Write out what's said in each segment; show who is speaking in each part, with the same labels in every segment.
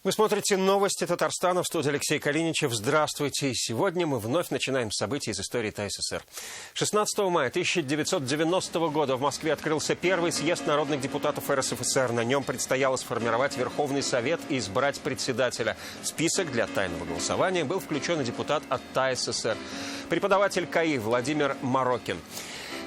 Speaker 1: Вы смотрите новости Татарстана, в студии Алексей Калиничев. Здравствуйте. Сегодня мы вновь начинаем с событий из истории ТССР. 16 мая 1990 года в Москве открылся первый съезд народных депутатов РСФСР. На нем предстояло сформировать Верховный Совет и избрать председателя. В список для тайного голосования был включен и депутат от ТССР, преподаватель КАИ Владимир Марокин.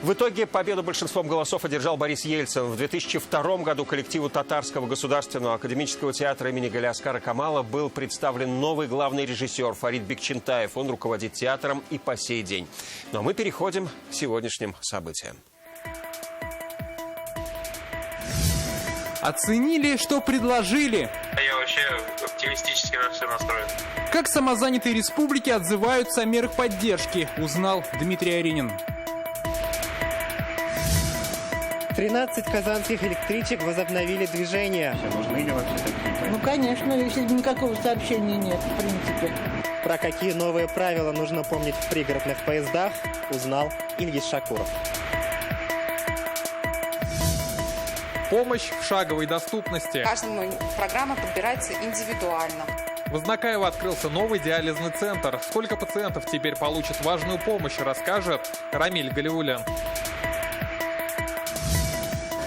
Speaker 1: В итоге победу большинством голосов одержал Борис Ельцин. В 2002 году коллективу Татарского государственного академического театра имени Галиаскара Камала был представлен новый главный режиссер Фарид Бекчентаев. Он руководит театром и по сей день. Ну а мы переходим к сегодняшним событиям.
Speaker 2: Оценили, что предложили.
Speaker 3: Я вообще оптимистически на все настроен.
Speaker 2: Как самозанятые республики отзываются о мерах поддержки, узнал Дмитрий Аринин.
Speaker 4: 13 казанских электричек возобновили движение.
Speaker 5: Нужны ли вообще такие?
Speaker 6: Ну, конечно, если никакого сообщения нет, в принципе.
Speaker 4: Про какие новые правила нужно помнить в пригородных поездах, узнал Ильгиз Шакуров.
Speaker 2: Помощь в шаговой доступности.
Speaker 7: Каждому программа подбирается индивидуально.
Speaker 2: В Вознакаево открылся новый диализный центр. Сколько пациентов теперь получат важную помощь, расскажет Рамиль Галиулян.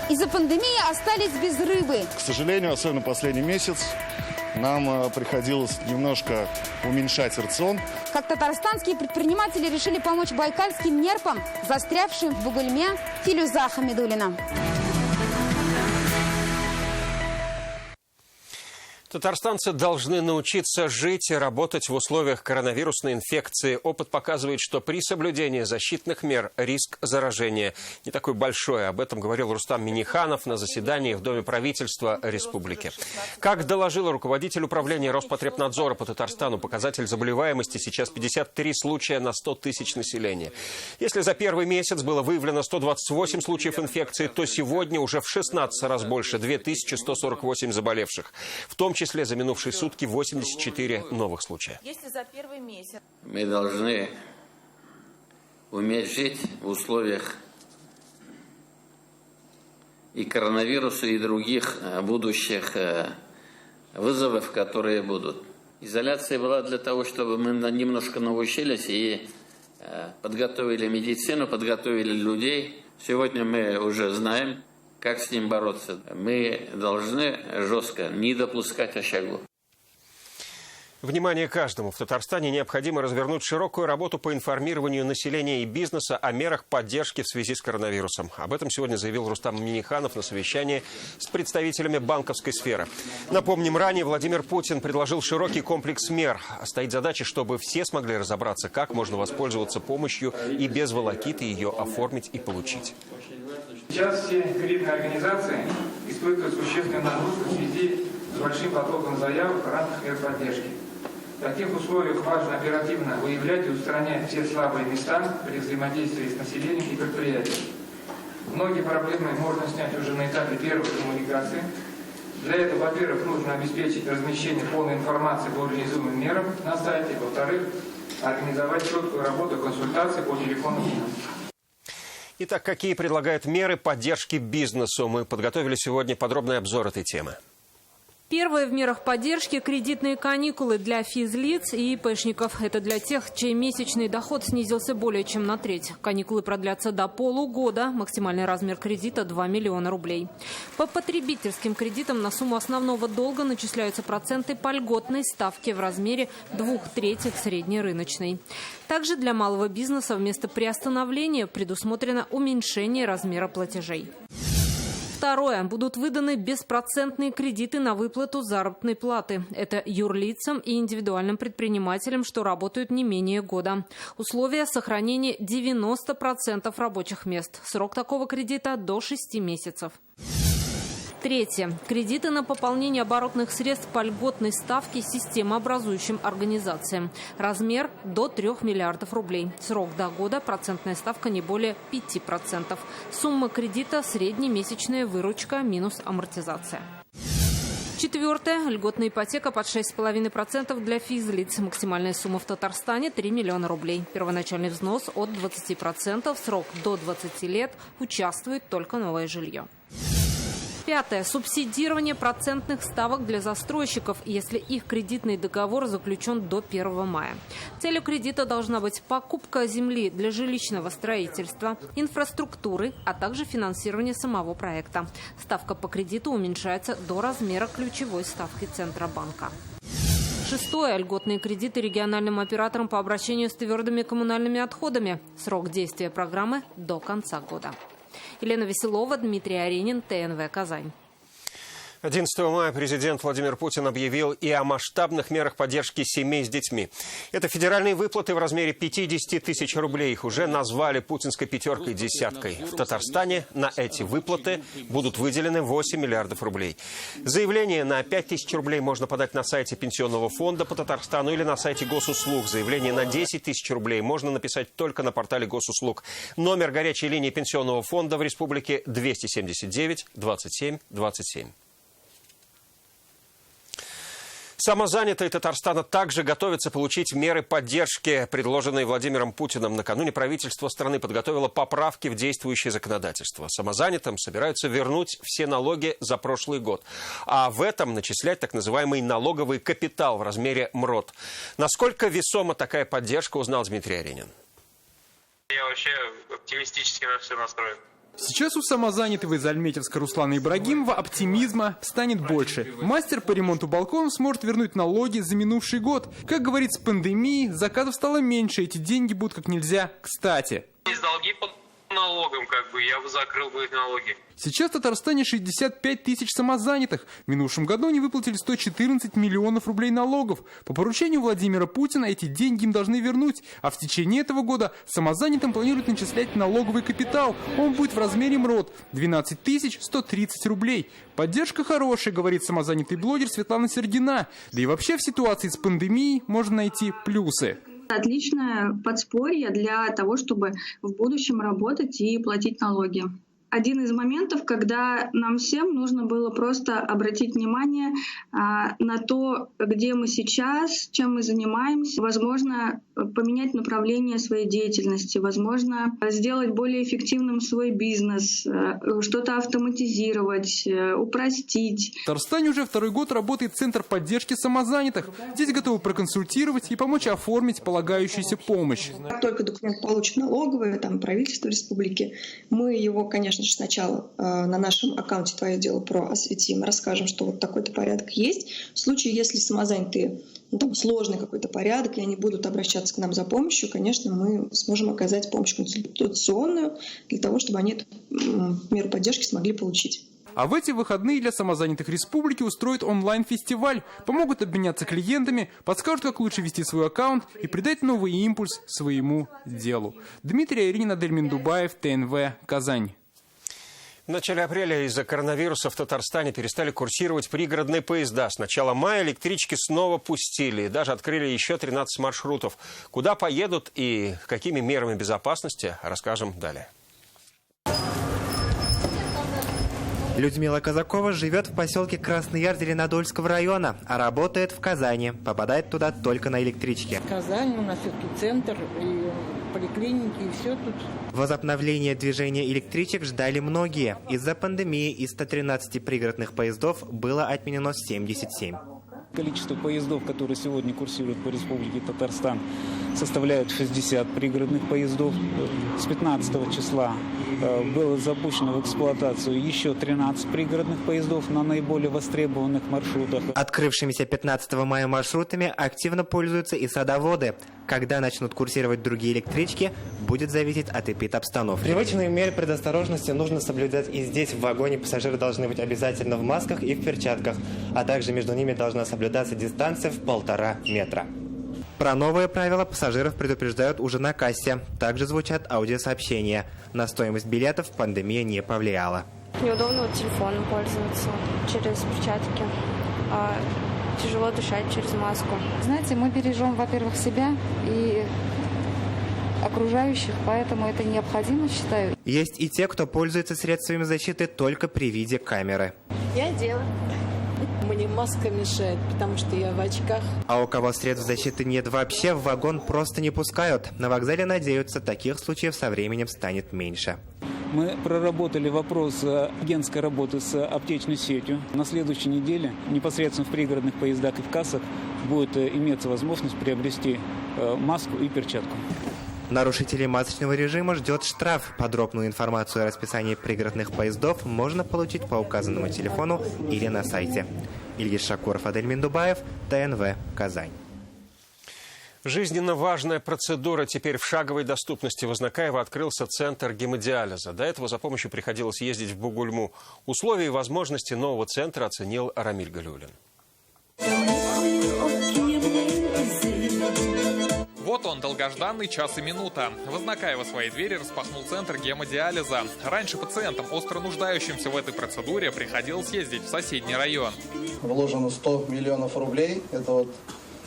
Speaker 8: Из-за пандемии остались без рыбы.
Speaker 5: К сожалению, особенно последний месяц, нам приходилось немножко уменьшать рацион.
Speaker 8: Как татарстанские предприниматели решили помочь байкальским нерпам, застрявшим в Бугульме, Филюза Хамидуллина.
Speaker 1: Татарстанцы должны научиться жить и работать в условиях коронавирусной инфекции. Опыт показывает, что при соблюдении защитных мер риск заражения не такой большой. Об этом говорил Рустам Минниханов на заседании в Доме правительства республики. Как доложил руководитель управления Роспотребнадзора по Татарстану, показатель заболеваемости сейчас 53 случая на 100 тысяч населения. Если за первый месяц было выявлено 128 случаев инфекции, то сегодня уже в 16 раз больше – 2148 заболевших. В том числе за минувшие сутки 84 новых случая.
Speaker 7: Если за первый месяц
Speaker 9: мы должны уметь жить в условиях и коронавируса, и других будущих вызовов, которые будут. Изоляция была для того, чтобы мы немножко научились и подготовили медицину, подготовили людей. Сегодня мы уже знаем, как с ним бороться. Мы должны жестко не допускать очагов.
Speaker 1: Внимание каждому. В Татарстане необходимо развернуть широкую работу по информированию населения и бизнеса о мерах поддержки в связи с коронавирусом. Об этом сегодня заявил Рустам Минниханов на совещании с представителями банковской сферы. Напомним, ранее Владимир Путин предложил широкий комплекс мер. Стоит задача, чтобы все смогли разобраться, как можно воспользоваться помощью и без волокиты ее оформить и получить.
Speaker 10: Сейчас все кредитные организации испытывают существенную нагрузку в связи с большим потоком заявок в рамках мер поддержки. В таких условиях важно оперативно выявлять и устранять все слабые места при взаимодействии с населением и предприятиями. Многие проблемы можно снять уже на этапе первой коммуникации. Для этого, во-первых, нужно обеспечить размещение полной информации по реализуемым мерам на сайте. Во-вторых, организовать четкую работу консультаций по телефону.
Speaker 1: Итак, какие предлагают меры поддержки бизнесу? Мы подготовили сегодня подробный обзор этой темы.
Speaker 11: Первое в мерах поддержки – кредитные каникулы для физлиц и ИПшников. Это для тех, чей месячный доход снизился более чем на треть. Каникулы продлятся до полугода. Максимальный размер кредита – 2 миллиона рублей. По потребительским кредитам на сумму основного долга начисляются проценты по льготной ставке в размере 2/3 среднерыночной. Также для малого бизнеса вместо приостановления предусмотрено уменьшение размера платежей. Второе. Будут выданы беспроцентные кредиты на выплату заработной платы. Это юрлицам и индивидуальным предпринимателям, что работают не менее года. Условия – сохранения 90% рабочих мест. Срок такого кредита – до 6 месяцев. Третье. Кредиты на пополнение оборотных средств по льготной ставке системообразующим организациям. Размер – до 3 миллиардов рублей. Срок до года, процентная ставка не более 5%. Сумма кредита – среднемесячная выручка минус амортизация. Четвертое. Льготная ипотека под 6,5% для физлиц. Максимальная сумма в Татарстане – 3 миллиона рублей. Первоначальный взнос от 20%. Срок до 20 лет. Участвует только новое жилье. Пятое. Субсидирование процентных ставок для застройщиков, если их кредитный договор заключен до 1 мая. Целью кредита должна быть покупка земли для жилищного строительства, инфраструктуры, а также финансирование самого проекта. Ставка по кредиту уменьшается до размера ключевой ставки Центробанка. Шестое. Льготные кредиты региональным операторам по обращению с твердыми коммунальными отходами. Срок действия программы до конца года. Елена Веселова, Дмитрий Аренин, ТНВ «Казань».
Speaker 1: 11 мая президент Владимир Путин объявил и о масштабных мерах поддержки семей с детьми. Это федеральные выплаты в размере 50 тысяч рублей. Их уже назвали путинской пятеркой, десяткой. В Татарстане на эти выплаты будут выделены 8 миллиардов рублей. Заявление на 5 тысяч рублей можно подать на сайте Пенсионного фонда по Татарстану или на сайте Госуслуг. Заявление на 10 тысяч рублей можно написать только на портале Госуслуг. Номер горячей линии Пенсионного фонда в республике 279 27 27. Самозанятые Татарстана также готовятся получить меры поддержки, предложенные Владимиром Путиным. Накануне правительство страны подготовило поправки в действующее законодательство. Самозанятым собираются вернуть все налоги за прошлый год, а в этом начислять так называемый налоговый капитал в размере МРОТ. Насколько весома такая поддержка, узнал Дмитрий Аренин.
Speaker 3: Я вообще оптимистически на все настроен.
Speaker 12: Сейчас у самозанятого из Альметьевска Руслана Ибрагимова оптимизма станет больше. Мастер по ремонту балконов сможет вернуть налоги за минувший год. Как говорит, с пандемией заказов стало меньше, эти деньги будут как нельзя кстати.
Speaker 3: Есть долги по налогам, я бы закрыл бы эти налоги.
Speaker 12: Сейчас в Татарстане 65 тысяч самозанятых. В минувшем году они выплатили 114 миллионов рублей налогов. По поручению Владимира Путина эти деньги им должны вернуть. А в течение этого года самозанятым планируют начислять налоговый капитал. Он будет в размере МРОТ – 12 130 рублей. Поддержка хорошая, говорит самозанятый блогер Светлана Сердина. Да и вообще в ситуации с пандемией можно найти плюсы.
Speaker 13: Отличное подспорье для того, чтобы в будущем работать и платить налоги. Один из моментов, когда нам всем нужно было просто обратить внимание на то, где мы сейчас, чем мы занимаемся, возможно, поменять направление своей деятельности, возможно, сделать более эффективным свой бизнес, что-то автоматизировать, упростить.
Speaker 12: В Татарстане уже второй год работает Центр поддержки самозанятых. Здесь готовы проконсультировать и помочь оформить полагающуюся помощь.
Speaker 14: Как только документ получит налоговое, правительство республики, мы его, конечно, сначала на нашем аккаунте «Твое дело ПРО» осветим, расскажем, что вот такой-то порядок есть. В случае, если самозанятые, сложный какой-то порядок, и они будут обращаться к нам за помощью, конечно, мы сможем оказать помощь консультационную для того, чтобы они эту меру поддержки смогли получить.
Speaker 12: А в эти выходные для самозанятых республики устроят онлайн-фестиваль, помогут обменяться клиентами, подскажут, как лучше вести свой аккаунт и придать новый импульс своему делу. Дмитрий Аренин, Адель Миндубаев, ТНВ, Казань.
Speaker 1: В начале апреля из-за коронавируса в Татарстане перестали курсировать пригородные поезда. С начала мая электрички снова пустили и даже открыли еще 13 маршрутов. Куда поедут и какими мерами безопасности, расскажем далее.
Speaker 4: Людмила Казакова живет в поселке Красный Яр Зеленодольского района, а работает в Казани. Попадает туда только на электричке.
Speaker 6: Казань у нас все-таки центр, и поликлиники, и все тут.
Speaker 4: Возобновление движения электричек ждали многие. Из-за пандемии из 113 пригородных поездов было отменено 77.
Speaker 15: Количество поездов, которые сегодня курсируют по Республике Татарстан, составляют 60 пригородных поездов. С 15 числа было запущено в эксплуатацию еще 13 пригородных поездов на наиболее востребованных маршрутах.
Speaker 4: Открывшимися 15 мая маршрутами активно пользуются и садоводы. Когда начнут курсировать другие электрички, будет зависеть от эпидобстановки. Привычные меры предосторожности нужно соблюдать и здесь. В вагоне пассажиры должны быть обязательно в масках и в перчатках, а также между ними должна соблюдаться дистанция в 1,5 метра. Про новые правила пассажиров предупреждают уже на кассе. Также звучат аудиосообщения. На стоимость билетов пандемия не повлияла.
Speaker 16: Неудобно телефоном пользоваться через перчатки. Тяжело дышать через маску.
Speaker 8: Знаете, мы бережем, во-первых, себя и окружающих, поэтому это необходимо, считаю. Есть и те, кто пользуется средствами защиты только при виде камеры.
Speaker 17: Я делаю. Мне маска мешает, потому что я в очках.
Speaker 4: А у кого средств защиты нет вообще, в вагон просто не пускают. На вокзале надеются, таких случаев со временем станет меньше.
Speaker 15: Мы проработали вопрос агентской работы с аптечной сетью. На следующей неделе непосредственно в пригородных поездах и в кассах будет иметься возможность приобрести маску и перчатку.
Speaker 4: Нарушителей масочного режима ждет штраф. Подробную информацию о расписании пригородных поездов можно получить по указанному телефону или на сайте. Илья Шакуров, Адель Миндубаев, ТНВ, Казань.
Speaker 1: Жизненно важная процедура. Теперь в шаговой доступности в Азнакаево открылся центр гемодиализа. До этого за помощью приходилось ездить в Бугульму. Условия и возможности нового центра оценил Рамиль Галиуллин.
Speaker 2: Вот он, долгожданный час и минута. В Азнакаево свои двери распахнул центр гемодиализа. Раньше пациентам, остро нуждающимся в этой процедуре, приходилось ездить в соседний район.
Speaker 18: Вложено 100 миллионов рублей. Это вот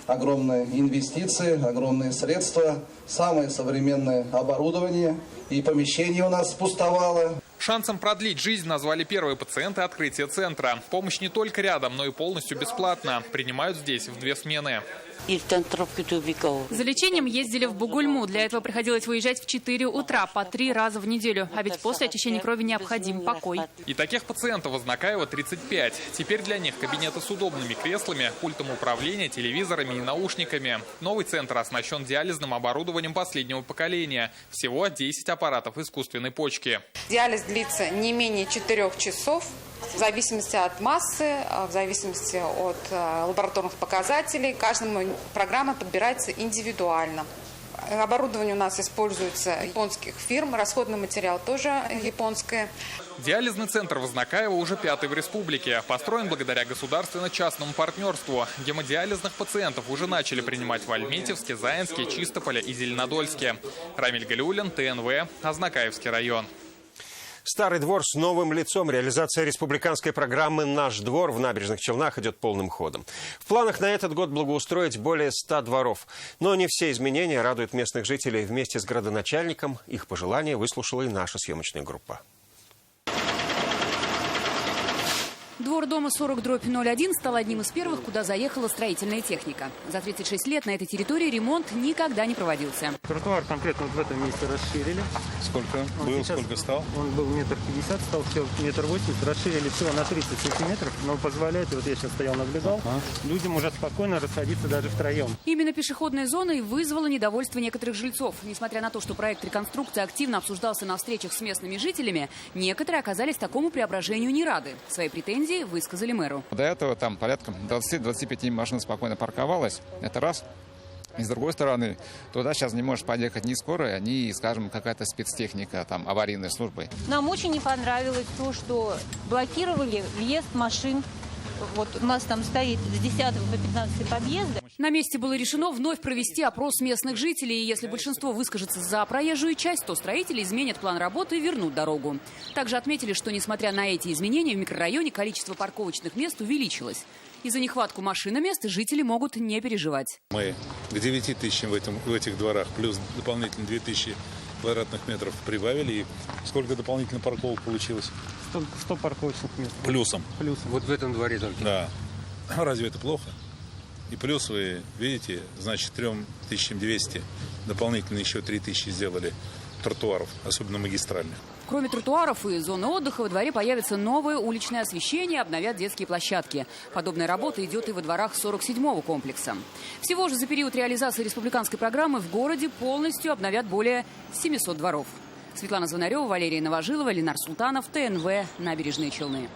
Speaker 18: огромные инвестиции, огромные средства, самое современное оборудование. И помещение у нас пустовало.
Speaker 2: Шансом продлить жизнь назвали первые пациенты открытия центра. Помощь не только рядом, но и полностью бесплатно. Принимают здесь в 2 смены.
Speaker 19: За лечением ездили в Бугульму. Для этого приходилось выезжать в 4 утра по 3 раза в неделю. А ведь после очищения крови необходим покой.
Speaker 2: И таких пациентов в Азнакаево 35. Теперь для них кабинеты с удобными креслами, пультом управления, телевизорами и наушниками. Новый центр оснащен диализным оборудованием последнего поколения. Всего 10 аппаратов искусственной почки.
Speaker 7: Диализ длится не менее 4 часов. В зависимости от массы, в зависимости от лабораторных показателей, каждому программа подбирается индивидуально. Оборудование у нас используется японских фирм, расходный материал тоже японское.
Speaker 2: Диализный центр в Азнакаево уже 5-й в республике. Построен благодаря государственно-частному партнерству. Гемодиализных пациентов уже начали принимать в Альметьевске, Заинске, Чистополе и Зеленодольске. Рамиль Галиуллин, ТНВ, Азнакаевский район.
Speaker 1: Старый двор с новым лицом. Реализация республиканской программы «Наш двор» в Набережных Челнах идет полным ходом. В планах на этот год благоустроить более 100 дворов. Но не все изменения радуют местных жителей. Вместе с градоначальником их пожелания выслушала и наша съемочная группа.
Speaker 8: Двор дома 40/01 стал одним из первых, куда заехала строительная техника. За 36 лет на этой территории ремонт никогда не проводился.
Speaker 20: Тротуар конкретно вот в этом месте расширили.
Speaker 21: Сколько был, сколько стал?
Speaker 20: Он был 1,50 м, стал все 1,80 м. Расширили всего на 30 сантиметров, но позволяет, вот я сейчас стоял, наблюдал, людям уже спокойно расходиться даже втроем.
Speaker 8: Именно пешеходная зона и вызвала недовольство некоторых жильцов. Несмотря на то, что проект реконструкции активно обсуждался на встречах с местными жителями, некоторые оказались такому преображению не рады. Свои претензии высказали мэру.
Speaker 22: До этого там порядка 20-25 машин спокойно парковалось. Это раз. И с другой стороны, туда сейчас не может подъехать ни скорая, ни, скажем, какая-то спецтехника, там, аварийной службы.
Speaker 23: Нам очень не понравилось то, что блокировали въезд машин. Вот у нас там стоит с 10 по 15 подъезда.
Speaker 8: На месте было решено вновь провести опрос местных жителей. И если большинство выскажется за проезжую часть, то строители изменят план работы и вернут дорогу. Также отметили, что несмотря на эти изменения, в микрорайоне количество парковочных мест увеличилось. И за нехватку машиномест жители могут не переживать.
Speaker 21: Мы к 9 тысячам в этих дворах, плюс дополнительно 2000 квадратных метров прибавили. И сколько дополнительно парковок получилось?
Speaker 20: 100 парковочных мест.
Speaker 21: Плюсом.
Speaker 20: Вот в этом дворе только.
Speaker 21: Да. Разве это плохо? И плюс вы видите, значит, 3200 дополнительно еще 3000 сделали тротуаров, особенно магистральных.
Speaker 8: Кроме тротуаров и зоны отдыха, во дворе появится новое уличное освещение, обновят детские площадки. Подобная работа идет и во дворах 47-го комплекса. Всего же за период реализации республиканской программы в городе полностью обновят более 700 дворов. Светлана Звонарева, Валерия Новожилова, Ленар Султанов, ТНВ, Набережные Челны.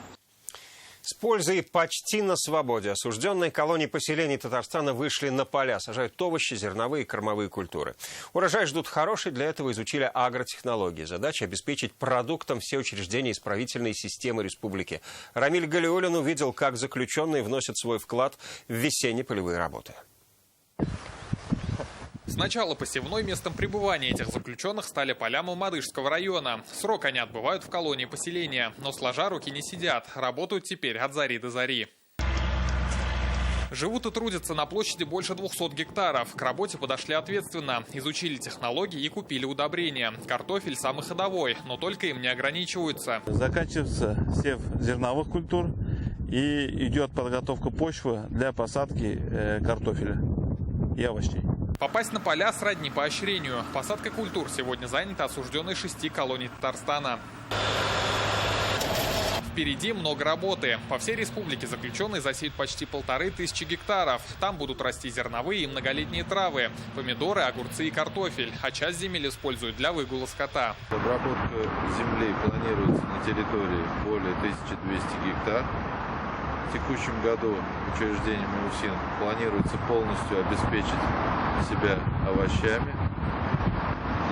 Speaker 1: С пользой почти на свободе осужденные колонии поселений Татарстана вышли на поля, сажают овощи, зерновые и кормовые культуры. Урожай ждут хороший, для этого изучили агротехнологии. Задача – обеспечить продуктом все учреждения исправительной системы республики. Рамиль Галиуллин увидел, как заключенные вносят свой вклад в весенние полевые работы.
Speaker 2: Сначала посевной местом пребывания этих заключенных стали поля Мамадышского района. Срок они отбывают в колонии поселения, но сложа руки не сидят. Работают теперь от зари до зари. Живут и трудятся на площади больше 200 гектаров. К работе подошли ответственно. Изучили технологии и купили удобрения. Картофель самый ходовой, но только им не ограничиваются.
Speaker 21: Заканчивается сев зерновых культур и идет подготовка почвы для посадки картофеля и овощей.
Speaker 2: Попасть на поля сродни поощрению. Посадкой культур сегодня заняты осужденные 6 колоний Татарстана. Впереди много работы. По всей республике заключенные засеют почти 1500 гектаров. Там будут расти зерновые и многолетние травы, помидоры, огурцы и картофель. А часть земель используют для выгула скота.
Speaker 5: Обработка земли планируется на территории более 1200 гектар. В текущем году учреждением УФСИН планируется полностью обеспечить себя овощами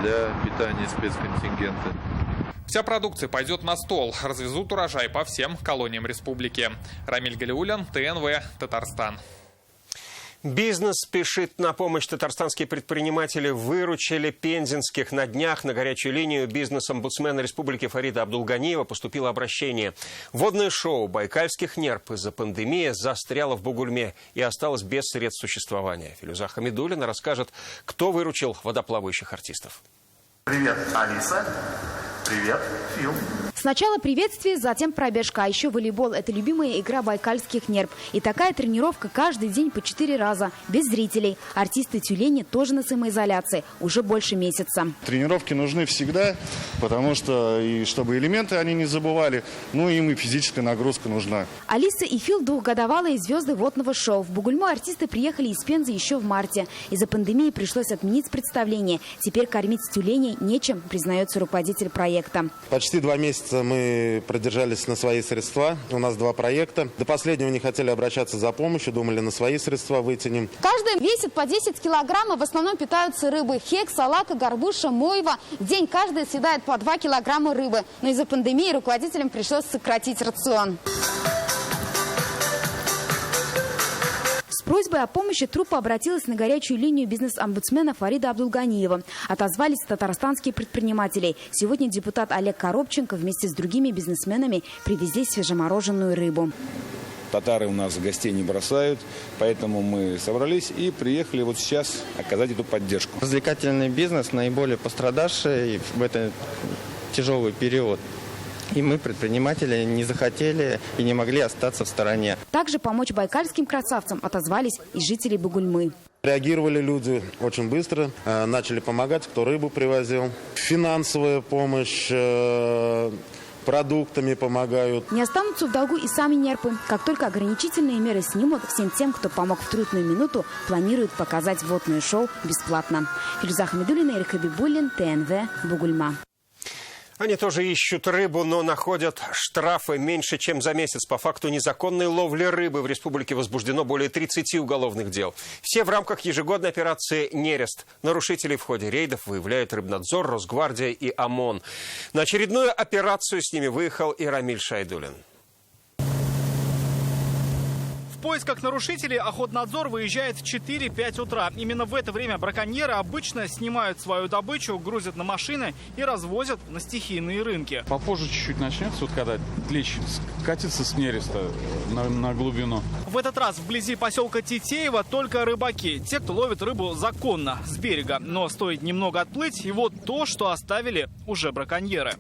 Speaker 5: для питания спецконтингента.
Speaker 2: Вся продукция пойдет на стол. Развезут урожай по всем колониям республики. Рамиль Галиуллин, ТНВ, Татарстан.
Speaker 1: Бизнес спешит на помощь. Татарстанские предприниматели выручили пензенских. На днях на горячую линию бизнес-омбудсмена республики Фарида Абдулганиева поступило обращение. Водное шоу «Байкальских нерп» из-за пандемии застряло в Бугульме и осталось без средств существования. Филюза Хамидуллина расскажет, кто выручил водоплавающих артистов.
Speaker 9: Привет, Алиса. Привет, Фил.
Speaker 10: Сначала приветствие, затем пробежка, а еще волейбол – это любимая игра байкальских нерп. И такая тренировка каждый день по 4 раза, без зрителей. Артисты «Тюлени» тоже на самоизоляции, уже больше месяца.
Speaker 24: Тренировки нужны всегда, потому что, и чтобы элементы они не забывали, ну им и физическая нагрузка нужна.
Speaker 10: Алиса и Фил – двухгодовалые звезды водного шоу. В Бугульму артисты приехали из Пензы еще в марте. Из-за пандемии пришлось отменить представление. Теперь кормить тюленей нечем, признается руководитель проекта.
Speaker 25: Почти 2 месяца мы продержались на свои средства. У нас 2 проекта. До последнего не хотели обращаться за помощью, думали, на свои средства вытянем.
Speaker 10: Каждый весит по 10 килограммов, в основном питаются рыбой. Хек, салака, горбуша, мойва. В день каждый съедает по 2 килограмма рыбы. Но из-за пандемии руководителям пришлось сократить рацион. С просьбой о помощи труппа обратилась на горячую линию бизнес-омбудсмена Фарида Абдулганиева. Отозвались татарстанские предприниматели. Сегодня депутат Олег Коробченко вместе с другими бизнесменами привезли свежемороженую рыбу.
Speaker 26: Татары у нас гостей не бросают, поэтому мы собрались и приехали вот сейчас оказать эту поддержку.
Speaker 27: Развлекательный бизнес наиболее пострадавший в этот тяжелый период. И мы, предприниматели, не захотели и не могли остаться в стороне.
Speaker 10: Также помочь байкальским красавцам отозвались и жители Бугульмы.
Speaker 25: Реагировали люди очень быстро, начали помогать, кто рыбу привозил. Финансовая помощь, продуктами помогают.
Speaker 10: Не останутся в долгу и сами нерпы. Как только ограничительные меры снимут, всем тем, кто помог в трудную минуту, планируют показать водное шоу бесплатно. Филюза Хамидуллина, Эрик Хабибуллин, ТНВ, Бугульма.
Speaker 1: Они тоже ищут рыбу, но находят штрафы меньше, чем за месяц. По факту незаконной ловли рыбы в республике возбуждено более 30 уголовных дел. Все в рамках ежегодной операции «Нерест». Нарушителей в ходе рейдов выявляют Рыбнадзор, Росгвардия и ОМОН. На очередную операцию с ними выехал и Рамиль Шайдуллин.
Speaker 28: В поисках нарушителей Охотнадзор выезжает в 4-5 утра. Именно в это время браконьеры обычно снимают свою добычу, грузят на машины и развозят на стихийные рынки.
Speaker 29: Попозже чуть-чуть начнется, вот когда клещ катится с нереста на глубину.
Speaker 28: В этот раз вблизи поселка Титеево только рыбаки. Те, кто ловит рыбу законно, с берега. Но стоит немного отплыть, и вот то, что оставили уже браконьеры.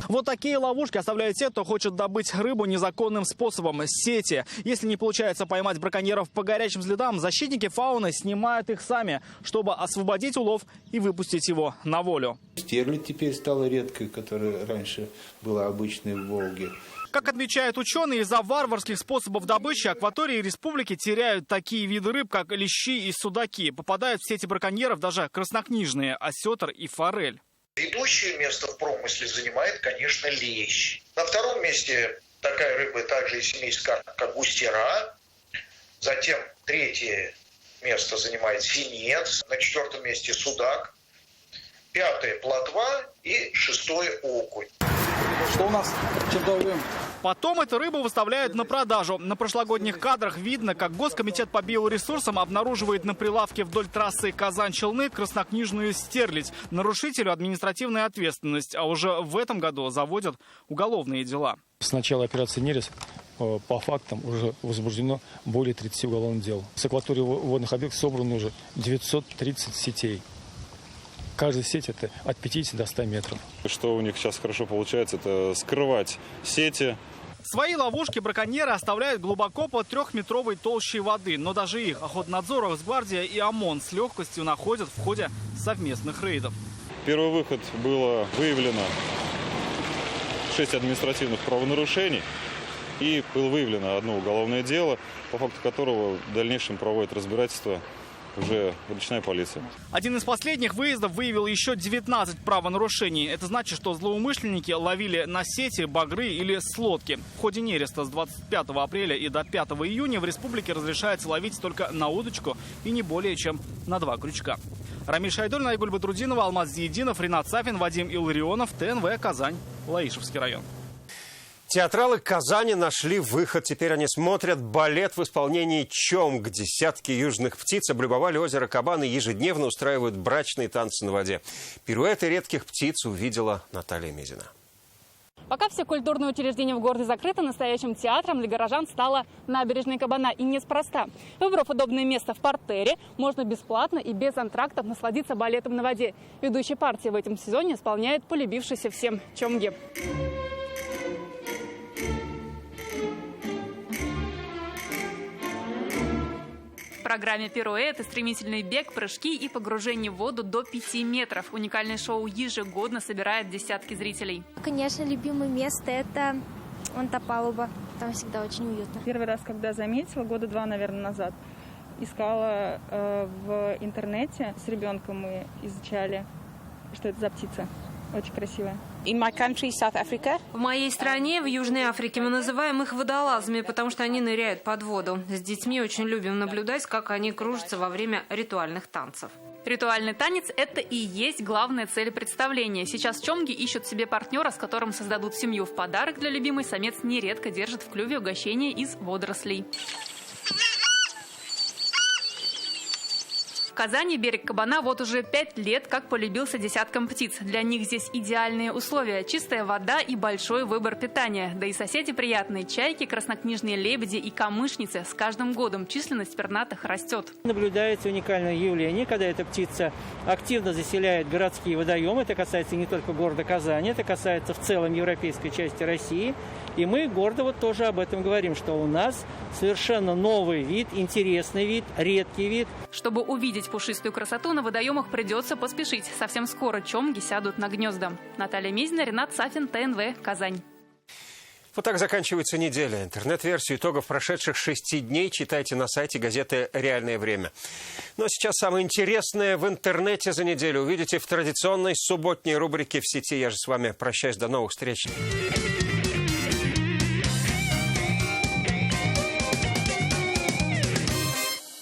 Speaker 28: Вот такие ловушки оставляют те, кто хочет добыть рыбу незаконным способом – сети. Если не получается поймать браконьеров по горячим следам, защитники фауны снимают их сами, чтобы освободить улов и выпустить его на волю.
Speaker 30: Стерлядь теперь стала редкой, которая раньше была обычной в Волге.
Speaker 28: Как отмечают ученые, из-за варварских способов добычи акватории республики теряют такие виды рыб, как лещи и судаки. Попадают в сети браконьеров даже краснокнижные – осетр и форель.
Speaker 31: Ведущее место в промысле занимает, конечно, лещ. На втором месте такая рыба также из семейства, как густера. Затем третье место занимает свинец. На 4-м месте судак. 5-е плотва и 6-е окунь.
Speaker 28: Что у нас? Чем торгуем? Потом эту рыбу выставляют на продажу. На прошлогодних кадрах видно, как Госкомитет по биоресурсам обнаруживает на прилавке вдоль трассы Казань-Челны краснокнижную стерлядь. Нарушителю административная ответственность, а уже в этом году заводят уголовные дела.
Speaker 29: С начала операции «Нерест» по фактам уже возбуждено более 30 уголовных дел. С акватории водных объектов собрано уже 930 сетей. Каждая сеть – это от 50 до 100 метров.
Speaker 32: Что у них сейчас хорошо получается, это скрывать сети.
Speaker 28: Свои ловушки браконьеры оставляют глубоко под 3-метровой толщей воды. Но даже их Охотнадзор, Росгвардия и ОМОН с легкостью находят в ходе совместных рейдов.
Speaker 3: Первый выход было выявлено 6 административных правонарушений. И было выявлено одно уголовное дело, по факту которого в дальнейшем проводит разбирательство уже речная полиция.
Speaker 28: Один из последних выездов выявил еще 19 правонарушений. Это значит, что злоумышленники ловили на сети, багры или с лодки. В ходе нереста с 25 апреля и до 5 июня в республике разрешается ловить только на удочку и не более чем на 2 крючка. Рамиль Шайдуллин, Айгуль Бадрудинова, Алмаз Зиединов, Ринат Сафин, Вадим Илларионов, ТНВ, Казань, Лаишевский район.
Speaker 1: Театралы Казани нашли выход. Теперь они смотрят балет в исполнении «Чомг». Десятки южных птиц облюбовали озеро Кабан и ежедневно устраивают брачные танцы на воде. Пируэты редких птиц увидела Наталья Мезина.
Speaker 19: Пока все культурные учреждения в городе закрыты, настоящим театром для горожан стала набережная Кабана. И неспроста. Выбрав удобное место в партере, можно бесплатно и без антрактов насладиться балетом на воде. Ведущая партия в этом сезоне исполняет полюбившийся всем «Чомги». В программе пируэты, стремительный бег, прыжки и погружение в воду до 5 метров. Уникальное шоу ежегодно собирает десятки зрителей.
Speaker 4: Конечно, любимое место – это Антапалуба. Там всегда очень уютно.
Speaker 6: Первый раз, когда заметила, 2 года, наверное, назад, искала в интернете. С ребенком мы изучали, что это за птица. Очень красивая.
Speaker 11: In my country, South Africa. В моей стране, в Южной Африке, мы называем их водолазами, потому что они ныряют под воду. С детьми очень любим наблюдать, как они кружатся во время ритуальных танцев.
Speaker 19: Ритуальный танец – это и есть главная цель представления. Сейчас чомги ищут себе партнера, с которым создадут семью. В подарок для любимой самец нередко держит в клюве угощение из водорослей. В Казани берег Кабана вот уже 5 лет как полюбился десяткам птиц. Для них здесь идеальные условия. Чистая вода и большой выбор питания. Да и соседи приятные. Чайки, краснокнижные лебеди и камышницы. С каждым годом численность пернатых растет.
Speaker 12: Наблюдается уникальное явление, когда эта птица активно заселяет городские водоемы. Это касается не только города Казани, это касается в целом европейской части России. И мы гордо вот тоже об этом говорим, что у нас совершенно новый вид, интересный вид, редкий вид.
Speaker 19: Чтобы увидеть пушистую красоту, на водоемах придется поспешить. Совсем скоро чомги сядут на гнезда. Наталья Мезина, Ринат Сафин, ТНВ, Казань.
Speaker 1: Вот так заканчивается неделя. Интернет-версию итогов прошедших 6 дней читайте на сайте газеты «Реальное время». Ну а сейчас самое интересное в интернете за неделю увидите в традиционной субботней рубрике «В сети». Я же с вами прощаюсь. До новых встреч.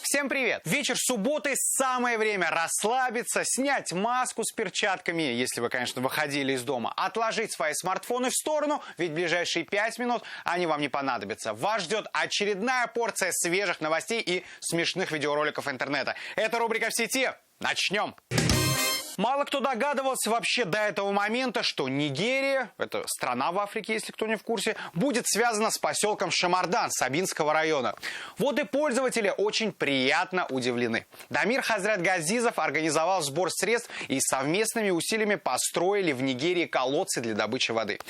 Speaker 13: Всем привет! Вечер субботы – самое время расслабиться, снять маску с перчатками, если вы, конечно, выходили из дома, отложить свои смартфоны в сторону, ведь в ближайшие 5 минут они вам не понадобятся. Вас ждет очередная порция свежих новостей и смешных видеороликов интернета. Это рубрика «В сети». Начнем! Мало кто догадывался вообще до этого момента, что Нигерия, это страна в Африке, если кто не в курсе, будет связана с поселком Шамардан Сабинского района. Вот и пользователи очень приятно удивлены. Дамир Хазрат Газизов организовал сбор средств и совместными усилиями построили в Нигерии колодцы для добычи воды.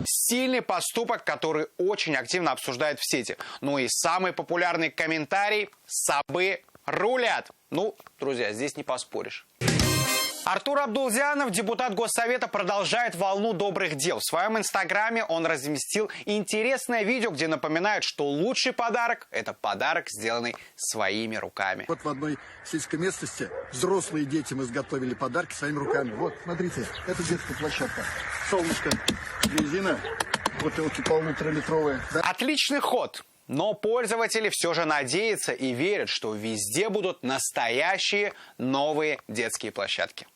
Speaker 13: Сильный поступок, который очень активно обсуждают в сети. Ну и самый популярный комментарий – «Сабы рулят». Ну, друзья, здесь не поспоришь. Артур Абдулзянов, депутат Госсовета, продолжает волну добрых дел. В своем инстаграме он разместил интересное видео, где напоминает, что лучший подарок – это подарок, сделанный своими руками.
Speaker 14: Вот в одной сельской местности взрослые детям изготовили подарки своими руками. Вот, смотрите, это детская площадка. Солнышко, резина, бутылки полуторалитровые. Да?
Speaker 13: Отличный ход. Но пользователи все же надеются и верят, что везде будут настоящие новые детские площадки.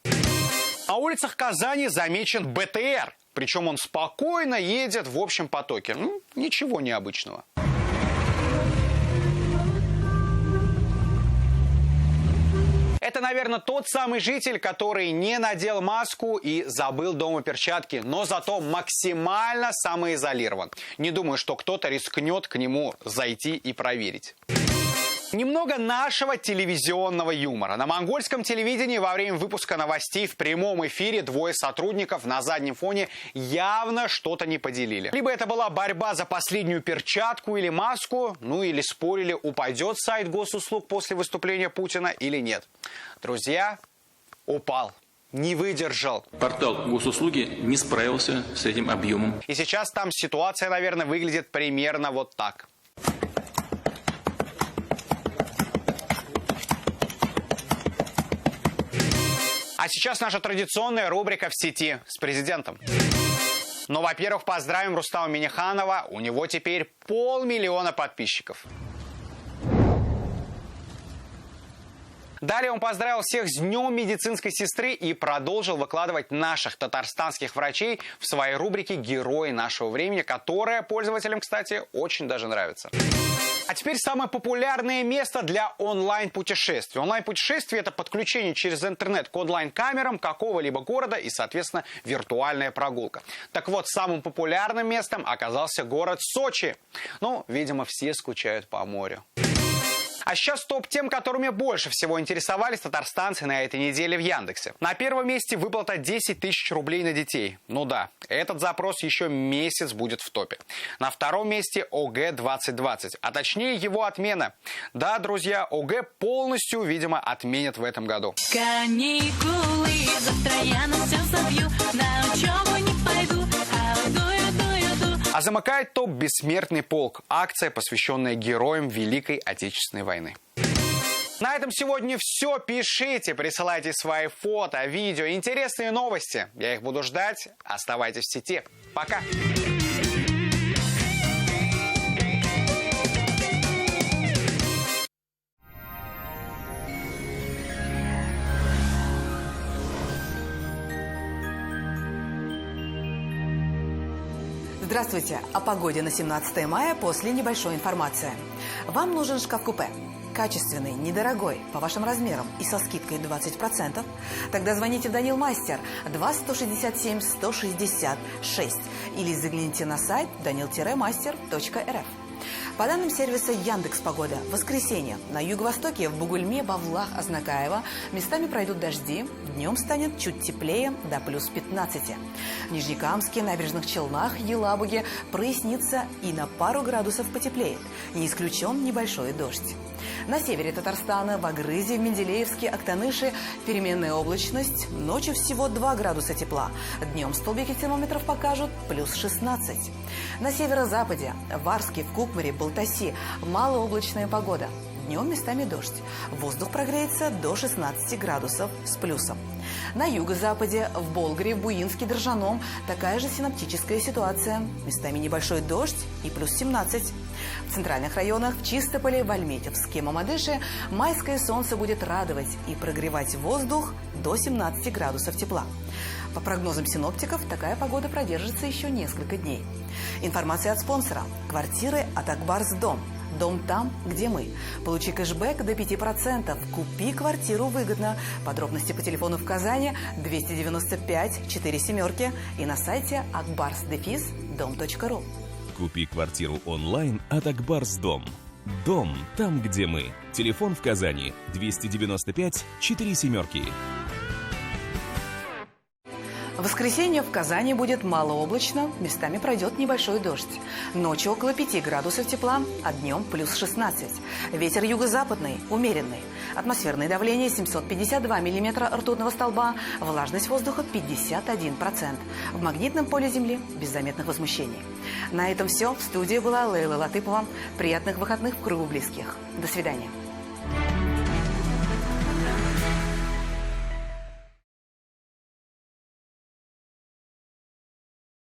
Speaker 13: На улицах Казани замечен БТР. Причем он спокойно едет в общем потоке. Ну, ничего необычного. Это, наверное, тот самый житель, который не надел маску и забыл дома перчатки, но зато максимально самоизолирован. Не думаю, что кто-то рискнет к нему зайти и проверить. Немного нашего телевизионного юмора. На монгольском телевидении во время выпуска новостей в прямом эфире двое сотрудников на заднем фоне явно что-то не поделили. Либо это была борьба за последнюю перчатку или маску, ну или спорили, упадет сайт госуслуг после выступления Путина или нет. Друзья, упал. Не выдержал.
Speaker 5: Портал госуслуги не справился с этим объемом.
Speaker 13: И сейчас там ситуация, наверное, выглядит примерно вот так. А сейчас наша традиционная рубрика «В сети» с президентом. Ну, во-первых, поздравим Рустама Минниханова. У него теперь 500 000 подписчиков. Далее он поздравил всех с Днем медицинской сестры и продолжил выкладывать наших татарстанских врачей в своей рубрике «Герои нашего времени», которая пользователям, кстати, очень даже нравится. А теперь самое популярное место для онлайн-путешествий. Онлайн-путешествие – это подключение через интернет к онлайн-камерам какого-либо города и, соответственно, виртуальная прогулка. Так вот, самым популярным местом оказался город Сочи. Ну, видимо, все скучают по морю. А сейчас топ тем, которыми больше всего интересовались татарстанцы на этой неделе в Яндексе. На первом месте выплата 10 000 рублей на детей. Ну да, этот запрос еще месяц будет в топе. На втором месте ОГЭ 2020, а точнее его отмена. Да, друзья, ОГЭ полностью, видимо, отменят в этом году.
Speaker 7: Каникулы, завтра я на все забью, на учебу не пойду,
Speaker 13: А замыкает топ «Бессмертный полк» – акция, посвященная героям Великой Отечественной войны. На этом сегодня все. Пишите, присылайте свои фото, видео, интересные новости. Я их буду ждать. Оставайтесь в сети. Пока!
Speaker 8: Здравствуйте! О погоде на 17 мая после небольшой информации. Вам нужен шкаф-купе. Качественный, недорогой, по вашим размерам и со скидкой 20%. Тогда звоните в Данил Мастер 2-167-166 или загляните на сайт danil-master.rf. По данным сервиса Яндекс.Погода, в воскресенье на юго-востоке в Бугульме, Бавлах, Азнакаево местами пройдут дожди, днем станет чуть теплее до плюс 15. В Нижнекамске, Набережных Челнах, Елабуге прояснится и на пару градусов потеплеет. Не исключен небольшой дождь. На севере Татарстана, в Агрызе, в Менделеевске, Актаныше переменная облачность, ночью всего 2 градуса тепла. Днем столбики термометров покажут плюс 16. На северо-западе, в Арске, в Кукмаре, Балтаси малооблачная погода. Днем местами дождь. Воздух прогреется до 16 градусов с плюсом. На юго-западе, в Болгаре, в Буинске, Дрожжаном такая же синоптическая ситуация. Местами небольшой дождь и плюс 17. В центральных районах, в Чистополе, в Альметьевске, Мамадыше майское солнце будет радовать и прогревать воздух до 17 градусов тепла. По прогнозам синоптиков, такая погода продержится еще несколько дней. Информация от спонсора. Квартиры от Акбарс Дом. Дом там, где мы. Получи кэшбэк до 5%. Купи квартиру выгодно. Подробности по телефону в Казани 295 47 и на сайте akbars-dom.ru.
Speaker 15: Купи квартиру онлайн от Акбарс Дом. Дом там, где мы. Телефон в Казани 295 47.
Speaker 8: В воскресенье в Казани будет малооблачно, местами пройдет небольшой дождь. Ночью около 5 градусов тепла, а днем плюс 16. Ветер юго-западный, умеренный. Атмосферное давление 752 миллиметра ртутного столба, влажность воздуха 51%. В магнитном поле Земли без заметных возмущений. На этом все. В студии была Лейла Латыпова. Приятных выходных в кругу близких. До свидания.